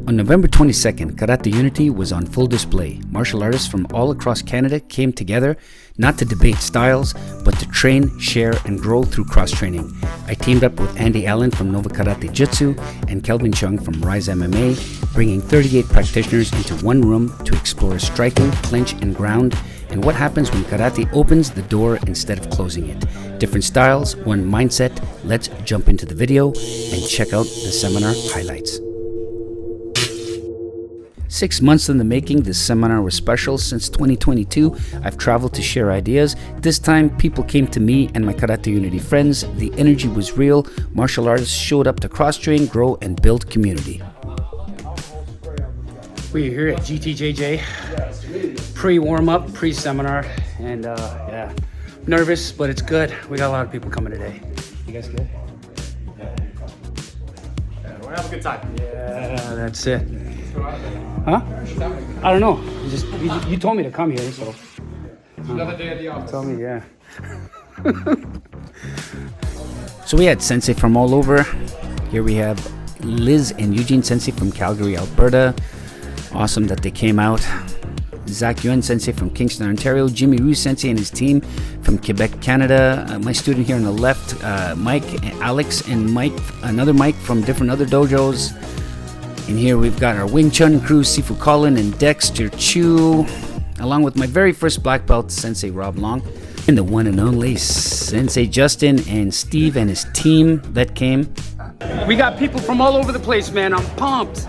On November 22nd, Karate Unity was on full display. Martial artists from all across Canada came together not to debate styles, but to train, share, and grow through cross-training. I teamed up with Andy Allen from Nova Karate Jiu-Jitsu and Kelvin Cheong from Rize MMA, bringing 38 practitioners into one room to explore striking, clinch, and ground, and what happens when karate opens the door instead of closing it. Different styles, one mindset. Let's jump into the video and check out the seminar highlights. 6 months in the making, this seminar was special. Since 2022, I've traveled to share ideas. This time, people came to me and my Karate Unity friends. The energy was real. Martial artists showed up to cross-train, grow, and build community. We're here at GTJJ, pre-warm-up, pre-seminar, and yeah, nervous, but it's good. We got a lot of people coming today. You guys good? Yeah, we're gonna have a good time. Yeah, that's it. Huh? I don't know. You told me to come here, so. Another day at the office. Tell me, yeah. So we had sensei from all over. Here we have Liz and Eugene sensei from Calgary, Alberta. Awesome that they came out. Zach Yuen sensei from Kingston, Ontario. Jimmy Rue sensei and his team from Quebec, Canada. My student here on the left, Mike, Alex, and Mike, another Mike from different other dojos. And here we've got our Wing Chun crew, Sifu Colin and Dexter Chu, along with my very first black belt, Sensei Rob Long, and the one and only Sensei Justin and Steve and his team that came. We got people from all over the place, man. I'm pumped.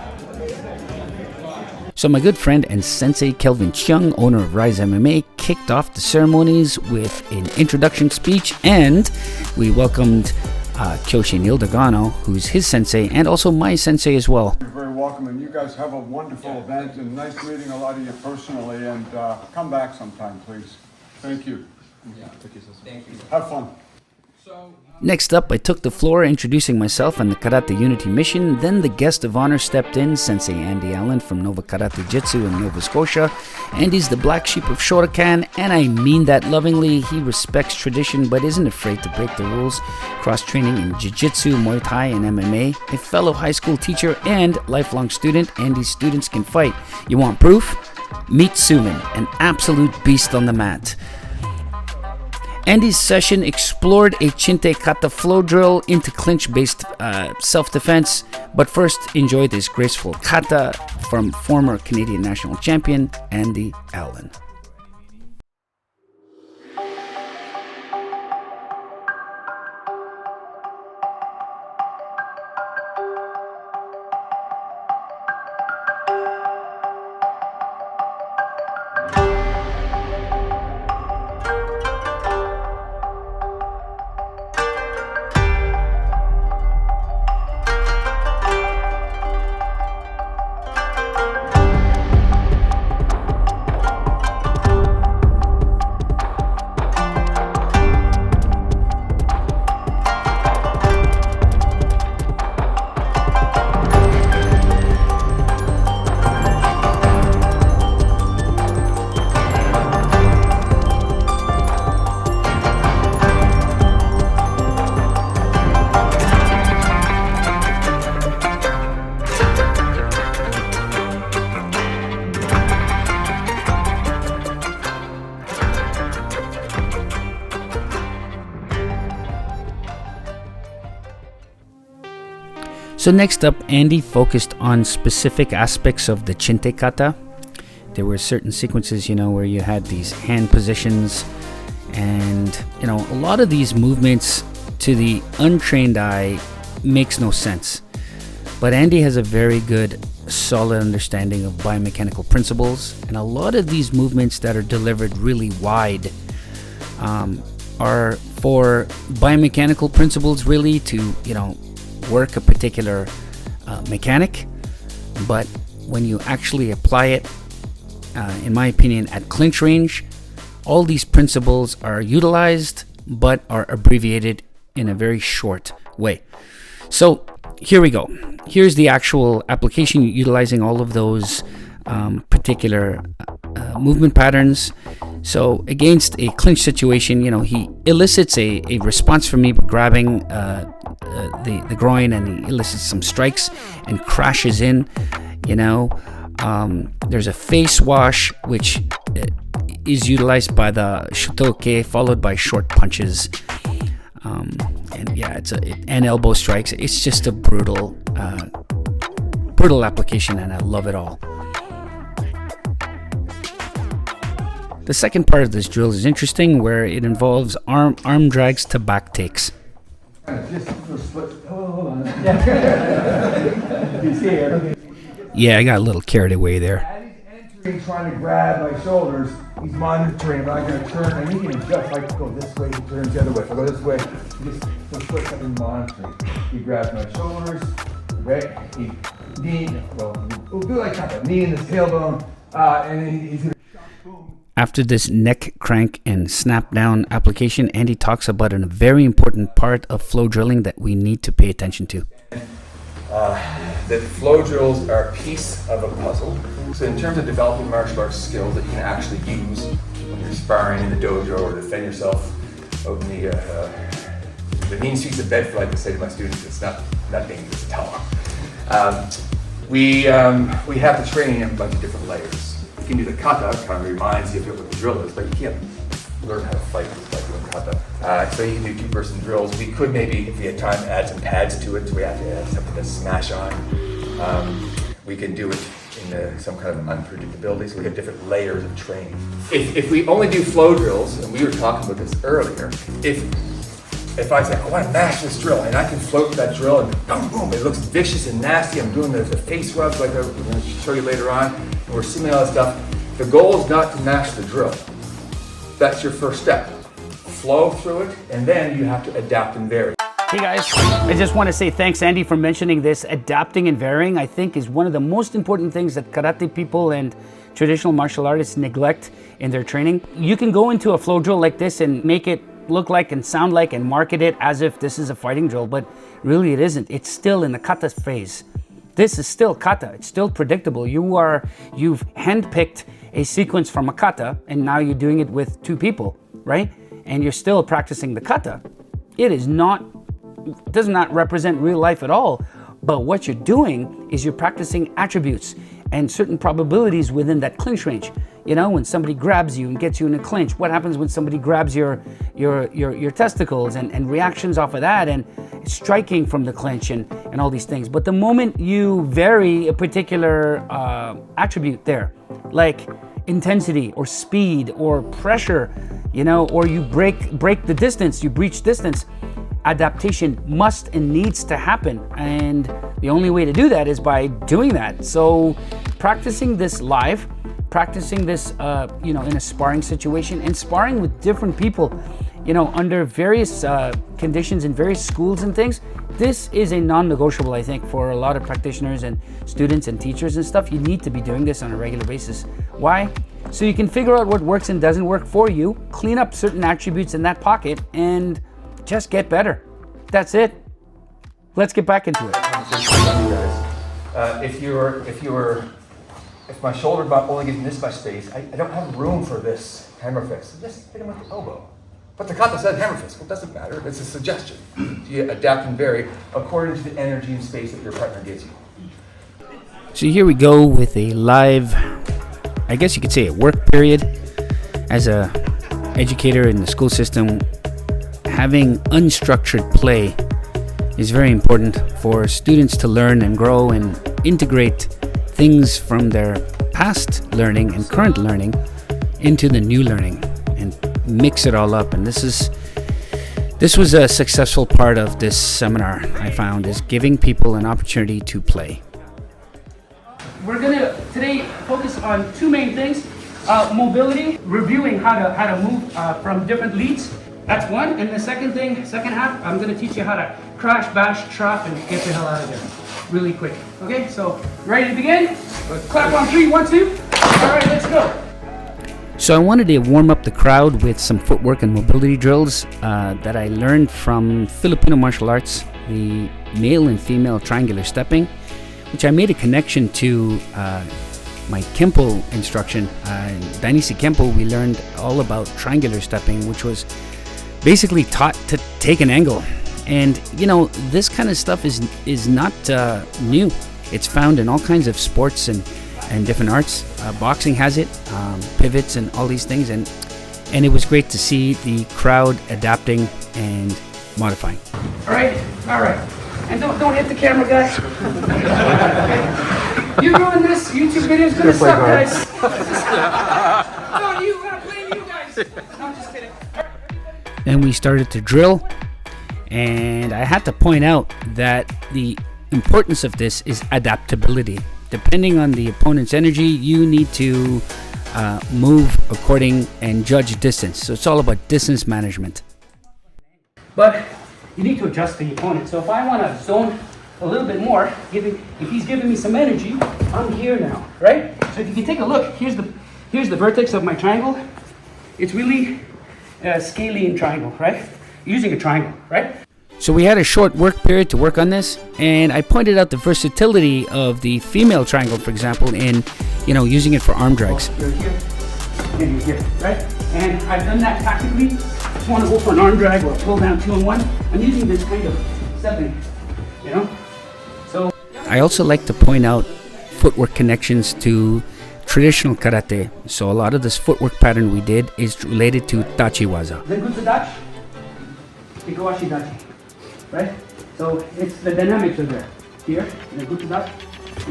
So my good friend and Sensei Kelvin Cheong, owner of Rize MMA, kicked off the ceremonies with an introduction speech, and we welcomed Kyoshi Neil Dagano, who's his sensei and also my sensei as well. You're very welcome, and you guys have a wonderful event, and nice meeting a lot of you personally, and come back sometime, please. Thank you. Thank you. Have fun. Next up, I took the floor introducing myself and the Karate Unity mission. Then the guest of honor stepped in, Sensei Andy Allen from Nova Karate Jiu-Jitsu in Nova Scotia. Andy's the black sheep of Shotokan, and I mean that lovingly. He respects tradition but isn't afraid to break the rules. Cross-training in Jiu-Jitsu, Muay Thai, and MMA. A fellow high school teacher and lifelong student, Andy's students can fight. You want proof? Meet Suman, an absolute beast on the mat. Andy's session explored a Chinte Kata flow drill into clinch-based self-defense, but first enjoy this graceful Kata from former Canadian national champion Andy Allen. So next up, Andy focused on specific aspects of the Chinte Kata. There were certain sequences, where you had these hand positions, and, a lot of these movements to the untrained eye makes no sense. But Andy has a very good, solid understanding of biomechanical principles, and a lot of these movements that are delivered really wide are for biomechanical principles, really, to, work a particular mechanic. But when you actually apply it, in my opinion, at clinch range, all these principles are utilized but are abbreviated in a very short way. So here we go. Here's the actual application utilizing all of those particular movement patterns. So against a clinch situation, he elicits a response from me by grabbing the groin, and he elicits some strikes and crashes in. you know. There's a face wash, which is utilized by the shutoke, followed by short punches. And yeah, and elbow strikes. It's just a brutal application, and I love it all. The second part of this drill is interesting, where it involves arm drags to back takes. Yeah, I got a little carried away there. He's trying to grab my shoulders. He's monitoring. Am I going to turn? And he can adjust. If I go this way, he turns the other way. If I go this way, he just puts something monitoring. He grabs my shoulders. Okay. We'll do like that. Knee in the tailbone. And then he's going to. After this neck crank and snap down application, Andy talks about a very important part of flow drilling that we need to pay attention to. That flow drills are a piece of a puzzle. So in terms of developing martial arts skills that you can actually use when you're sparring in the dojo or defend yourself out in the mean streets of Bedford, like I say to my students, it's not dangerous to tell them. We have the training in a bunch of different layers. You can do the kata, kind of reminds you of what the drill is, but you can't learn how to fight just by doing kata. So you can do two-person drills. We could maybe, if we had time, add some pads to it, so we have to add something to smash on. We can do it in some kind of unpredictability, so we have different layers of training. If we only do flow drills, and we were talking about this earlier, if I say, I want to mash this drill, and I can float that drill, and boom, boom, it looks vicious and nasty, I'm doing the face rubs like I'm going to show you later on, and we're simulating all that stuff. The goal is not to mash the drill. That's your first step. Flow through it, and then you have to adapt and vary. Hey guys, I just want to say thanks, Andy, for mentioning this. Adapting and varying, I think, is one of the most important things that karate people and traditional martial artists neglect in their training. You can go into a flow drill like this and make it look like and sound like and market it as if this is a fighting drill, but really it isn't. It's still in the kata phase. This is still kata. It's still predictable. You've handpicked a sequence from a kata, and now you're doing it with two people, right? And you're still practicing the kata. It does not represent real life at all. But what you're doing is you're practicing attributes and certain probabilities within that clinch range. You know, when somebody grabs you and gets you in a clinch, what happens when somebody grabs your testicles and reactions off of that, and striking from the clinch and all these things. But the moment you vary a particular attribute there, like intensity or speed or pressure, you know, or you break the distance, you breach distance, adaptation must and needs to happen. And the only way to do that is by doing that. So practicing this live, practicing this, in a sparring situation, and sparring with different people, under various conditions in various schools and things. This is a non-negotiable, I think, for a lot of practitioners and students and teachers and stuff. You need to be doing this on a regular basis. Why? So you can figure out what works and doesn't work for you, clean up certain attributes in that pocket, and just get better. That's it. Let's get back into it. If my shoulder bump only gives me this much space, I don't have room for this hammer fist. Just hit him with the elbow. But the kata said hammer fist. Well, it doesn't matter. It's a suggestion. You adapt and vary according to the energy and space that your partner gives you. So here we go with a live, I guess you could say a work period. As a educator in the school system, having unstructured play is very important for students to learn and grow and integrate things from their past learning and current learning into the new learning and mix it all up. And this was a successful part of this seminar, I found, is giving people an opportunity to play. We're gonna today focus on two main things: mobility, reviewing how to move from different leads. That's one. And the second half, I'm gonna teach you how to crash, bash, trap, and get the hell out of there really quick. Okay, so ready to begin? Clap on 3, 1, 2. All right, let's go. So I wanted to warm up the crowd with some footwork and mobility drills that I learned from Filipino martial arts, the male and female triangular stepping, which I made a connection to my Kempo instruction. In Dainisi Kempo, we learned all about triangular stepping, which was basically taught to take an angle. And this kind of stuff is not new. It's found in all kinds of sports and different arts. Boxing has it, pivots and all these things, and it was great to see the crowd adapting and modifying. All right. And don't hit the camera, guys. You ruin this YouTube video is gonna suck, guys. No, I blame you guys. No, I'm just kidding. Then we started to drill, and I had to point out that the importance of this is adaptability. Depending on the opponent's energy, you need to move according and judge distance. So it's all about distance management. But you need to adjust the opponent. So if I want to zone a little bit more, if he's giving me some energy, I'm here now, right? So if you can take a look, here's the vertex of my triangle. It's really a scalene triangle, right? Using a triangle, right? So we had a short work period to work on this, and I pointed out the versatility of the female triangle, for example, in using it for arm drags. You're here, and you're here, right? And I've done that tactically. Just want to go for an arm drag or a pull down 2-on-1. I'm using this kind of stepping, So I also like to point out footwork connections to traditional karate. So a lot of this footwork pattern we did is related to dachi waza. Zenkutsu dachi, Ikowashi dachi, right? So it's the dynamics are there. Here, Zenkutsu dachi,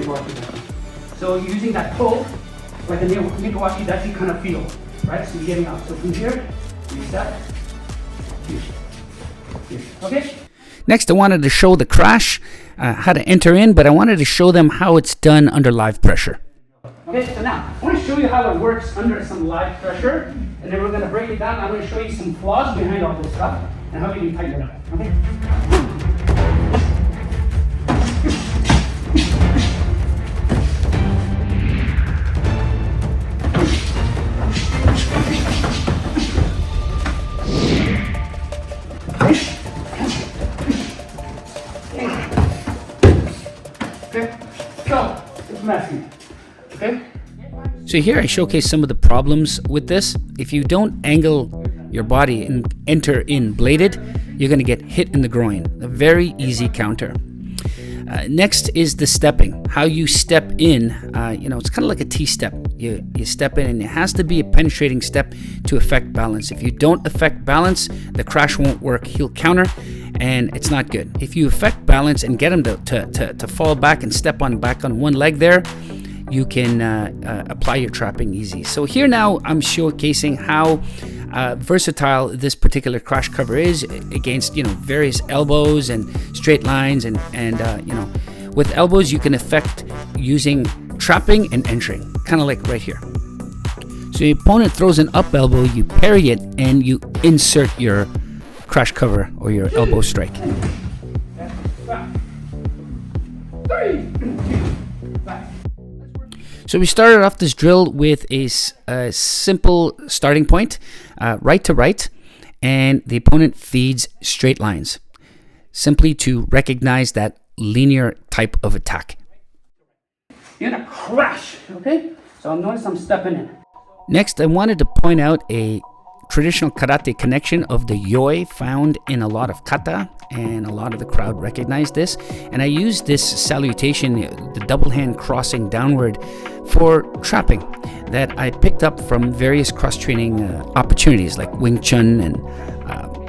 Ikowashi dachi. So you're using that pull, like a Ikowashi dachi kind of feel, right? So you're getting out. So from here, you step, here. Okay? Next, I wanted to show the crash, how to enter in, but I wanted to show them how it's done under live pressure. Okay, so now, I want to show you how it works under some live pressure, and then we're going to break it down. I'm going to show you some flaws behind all this stuff, and how you can tighten it up, okay? Okay, so, it's messy. Okay. So here I showcase some of the problems with this. If you don't angle your body and enter in bladed, you're going to get hit in the groin. A very easy counter. Next is the stepping. How you step in, it's kind of like a T-step. You step in, and it has to be a penetrating step to affect balance. If you don't affect balance, the crash won't work. He'll counter, and it's not good. If you affect balance and get him to fall back and step back on one leg there, you can apply your trapping easy. So here now I'm showcasing how versatile this particular crash cover is against various elbows and straight lines, and with elbows you can affect using trapping and entering, kind of like right here. So your opponent throws an up elbow, you parry it, and you insert your crash cover or your elbow strike. 3, 2, 5. So we started off this drill with a simple starting point, right to right, and the opponent feeds straight lines, simply to recognize that linear type of attack. You're gonna crash, okay? So notice I'm stepping in. Next, I wanted to point out a traditional karate connection of the yoi found in a lot of kata, and a lot of the crowd recognized this. And I used this salutation, the double hand crossing downward, for trapping that I picked up from various cross-training opportunities like Wing Chun and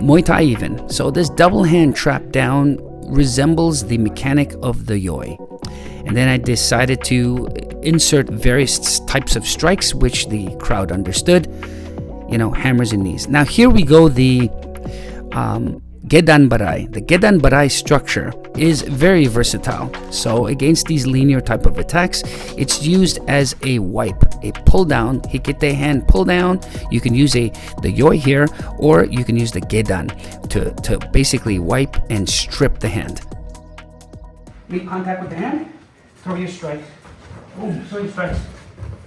Muay Thai even. So this double hand trap down resembles the mechanic of the yoi. And then I decided to insert various types of strikes which the crowd understood, hammers and knees. Now here we go, the Gedan Barai. The Gedan Barai structure is very versatile. So against these linear type of attacks, it's used as a wipe, a pull down, hikite hand pull down. You can use the yoi here, or you can use the Gedan to basically wipe and strip the hand. Make contact with the hand, throw your strike. Boom, throw your strikes,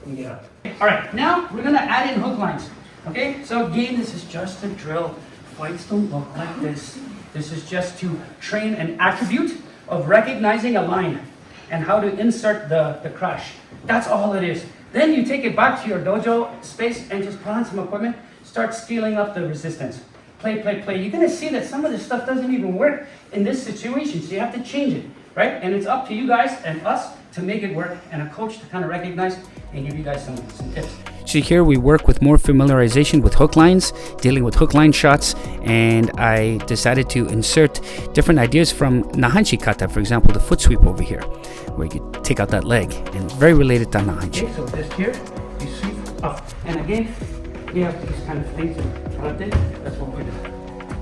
and get up. All right, now we're gonna add in hook lines. Okay, so again, this is just a drill. Fights don't look like this. This is just to train an attribute of recognizing a line and how to insert the crash. That's all it is. Then you take it back to your dojo space and just put on some equipment, start scaling up the resistance. Play. You're gonna see that some of this stuff doesn't even work in this situation, so you have to change it. right? And it's up to you guys and us to make it work, and a coach to kind of recognize and give you guys some tips. So here we work with more familiarization with hook lines, dealing with hook line shots, and I decided to insert different ideas from Nahanshi Kata, for example, the foot sweep over here, where you take out that leg, and it's very related to Nahanshi. Okay, so this here, you sweep up. And again, you have these kind of things in Karate. That's what we're gonna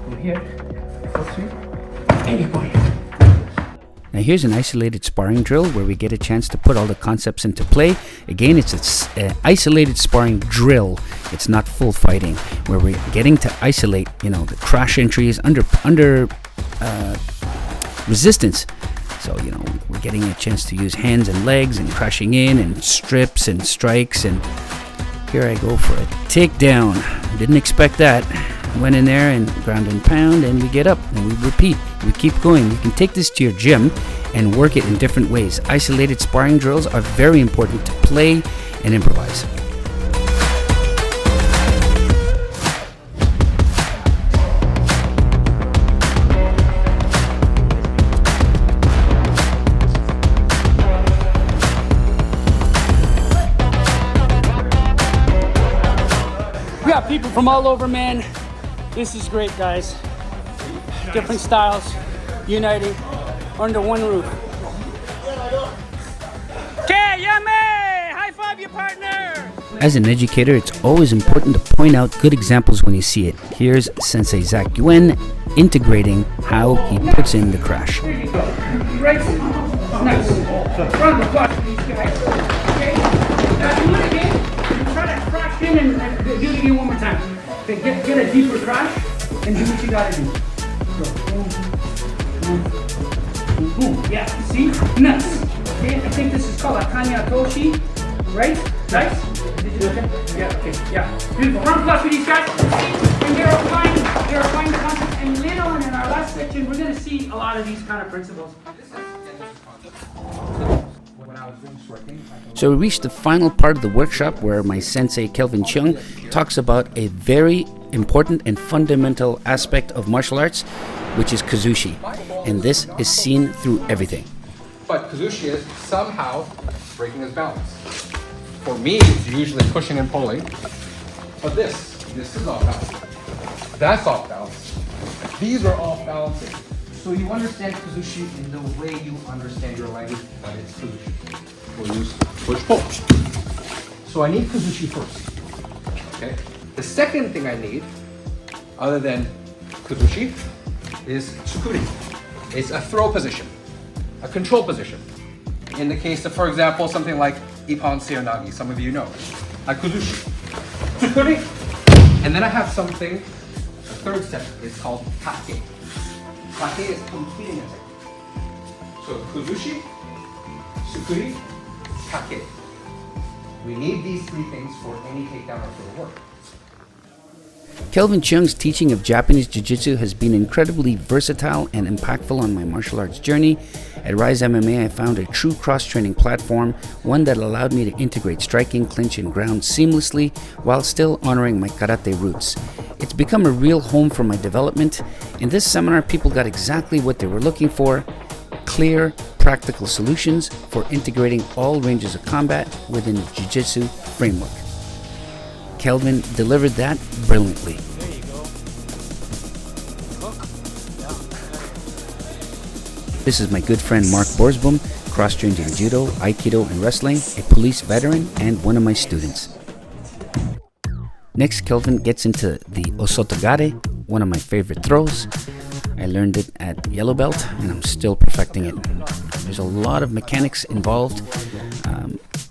do. Go here, foot sweep, and you go here. Now here's an isolated sparring drill where we get a chance to put all the concepts into play. Again, it's an isolated sparring drill. It's not full fighting, where we're getting to isolate, you know, the crash entries under resistance. So, you know, we're getting a chance to use hands and legs and crashing in and strips and strikes. And here I go for a takedown. Didn't expect that. Went in there and ground and pound, and we get up and we repeat. We keep going. You can take this to your gym and work it in different ways. Isolated sparring drills are very important to play and improvise. We got people from all over, man. This is great, guys. Different styles, uniting under one roof. Okay, yummy! High five your partner! As an educator, it's always important to point out good examples when you see it. Here's Sensei Zach Yuen integrating how he puts in the crash. There you go. Right. Nice. Round of applause for these guys. Okay. Now do it again. Try to crash in and do it again one more time. Okay, get a deeper crash and do what you gotta do. Boom, boom. Yeah, see? Nice. Okay, I think this is called a Kanya Toshi, right? Nice. Did you do okay? Yeah, okay, yeah. Beautiful. Round of applause for these guys. And they're applying the concepts. And later on in our last section, we're gonna see a lot of these kind of principles. So we reached the final part of the workshop where my sensei Kelvin Cheong talks about a very important and fundamental aspect of martial arts, which is Kuzushi. And this is seen through everything. But Kuzushi is somehow breaking his balance. For me, it's usually pushing and pulling. But this is off balance. That's off balance. These are off balancing. So you understand Kuzushi in the way you understand your language, but it's Kuzushi. We'll use push pull. So I need Kuzushi first. Okay. The second thing I need, other than Kuzushi, is Tsukuri. It's a throw position, a control position. In the case of, for example, something like Ippon Seonagi, some of you know. A Kuzushi. Tsukuri. And then I have something, the third step is called Take. Take is completing a technique. So Kuzushi, Tsukuri, Take. We need these three things for any takedown or for the work. Kelvin Cheong's teaching of Japanese Jiu-Jitsu has been incredibly versatile and impactful on my martial arts journey. At Rize MMA, I found a true cross-training platform, one that allowed me to integrate striking, clinch, and ground seamlessly while still honoring my karate roots. It's become a real home for my development. In this seminar, people got exactly what they were looking for: clear, practical solutions for integrating all ranges of combat within the Jiu-Jitsu framework. Kelvin delivered that brilliantly. There you go. This is my good friend Mark Borsboom, cross-trained in Judo, Aikido, and Wrestling, a police veteran, and one of my students. Next, Kelvin gets into the Osoto Gari, one of my favorite throws. I learned it at Yellow Belt, and I'm still perfecting it. There's a lot of mechanics involved,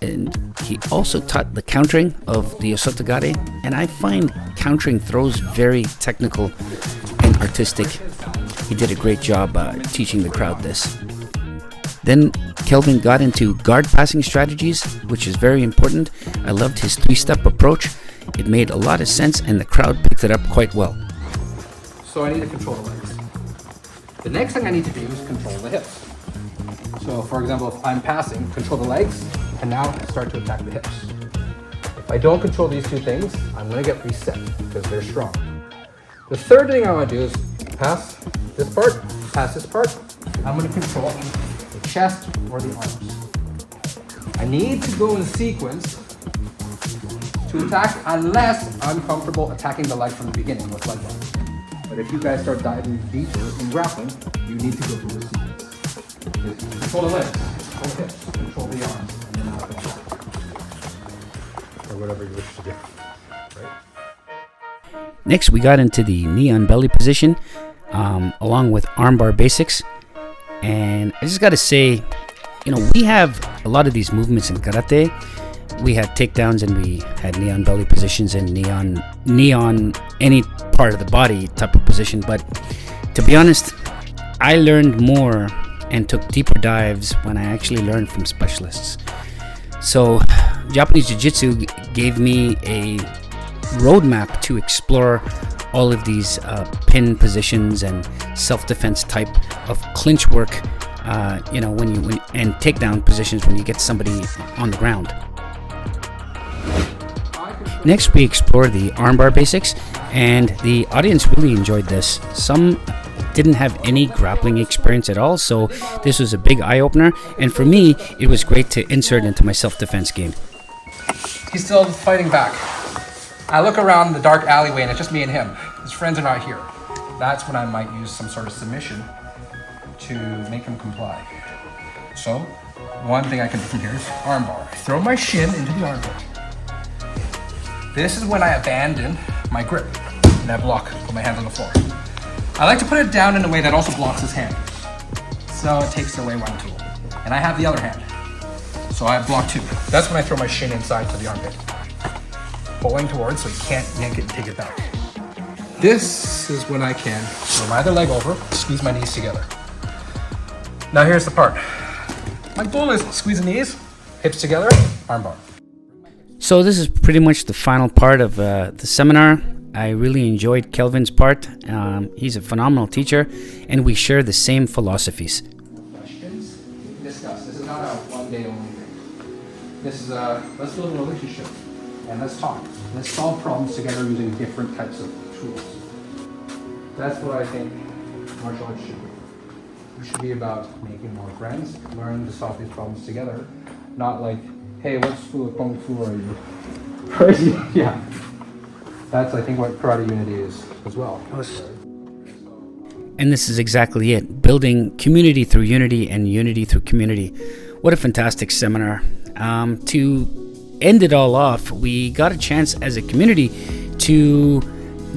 and he also taught the countering of the Osoto Gari, and I find countering throws very technical and artistic. He did a great job teaching the crowd this. Then Kelvin got into guard passing strategies, which is very important. I loved his three-step approach. It made a lot of sense, and the crowd picked it up quite well. So I need to control the legs. The next thing I need to do is control the hips. So for example, if I'm passing, control the legs, and now start to attack the hips. If I don't control these two things, I'm gonna get reset because they're strong. The third thing I wanna do is pass this part, I'm gonna control chest or the arms. I need to go in sequence to attack unless I'm comfortable attacking the leg from the beginning with leg locks. But if you guys start diving deeper in grappling, you need to go through the sequence. Control the legs, control the hips, control the arms, and then out the back. Or whatever you wish to do. Next, we got into the knee on belly position, along with armbar basics. And I just got to say, you know, we have a lot of these movements in karate. We had takedowns and we had knee on belly positions and knee on any part of the body type of position. But to be honest, I learned more and took deeper dives when I actually learned from specialists. So Japanese Jiu-Jitsu gave me a roadmap to explore all of these pin positions and self-defense type of clinch work, you know, and takedown positions when you get somebody on the ground. Next, we explore the armbar basics, and the audience really enjoyed this. Some didn't have any grappling experience at all, so this was a big eye-opener, and for me, it was great to insert into my self-defense game. He's still fighting back. I look around the dark alleyway and it's just me and him. His friends are not here. That's when I might use some sort of submission to make him comply. So, one thing I can do from here is armbar. Throw my shin into the armpit. This is when I abandon my grip and I block, put my hands on the floor. I like to put it down in a way that also blocks his hand. So it takes away one tool. And I have the other hand. So I block two. That's when I throw my shin inside to the armpit. Pulling towards so he can't yank it and take it back. This is when I can throw my other leg over, squeeze my knees together. Now here's the part. My goal is squeeze the knees, hips together, armbar. So this is pretty much the final part of the seminar. I really enjoyed Kelvin's part. He's a phenomenal teacher, and we share the same philosophies. Questions? Discuss. This is not a one-day only thing. This is let's build a relationship. And let's talk. Let's solve problems together using different types of tools. That's what I think martial arts should be. It should be about making more friends, learning to solve these problems together. Not like, hey, what school of Kung Fu are you? Crazy. Yeah. That's, I think, what Karate Unity is as well. And this is exactly it. Building community through unity and unity through community. What a fantastic seminar. To end it all off, we got a chance as a community to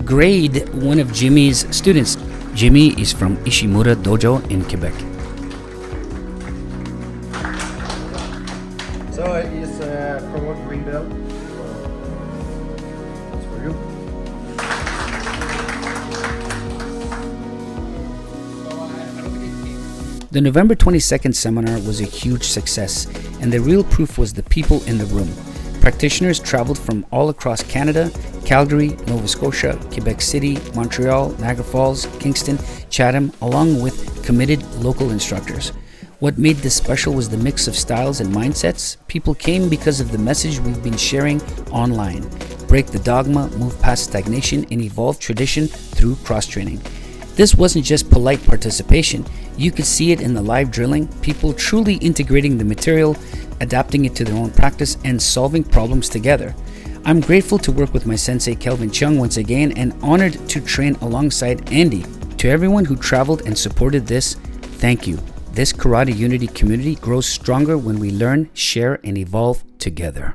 grade one of Jimmy's students. Jimmy is from Ishimura Dojo in Quebec. So it's a promote green belt. That's for you. The November 22nd seminar was a huge success, and the real proof was the people in the room. Practitioners traveled from all across Canada, Calgary, Nova Scotia, Quebec City, Montreal, Niagara Falls, Kingston, Chatham, along with committed local instructors. What made this special was the mix of styles and mindsets. People came because of the message we've been sharing online. Break the dogma, move past stagnation, and evolve tradition through cross-training. This wasn't just polite participation. You could see it in the live drilling, people truly integrating the material, adapting it to their own practice, and solving problems together. I'm grateful to work with my sensei Kelvin Cheong once again, and honored to train alongside Andy. To everyone who traveled and supported this, thank you. This Karate Unity community grows stronger when we learn, share, and evolve together.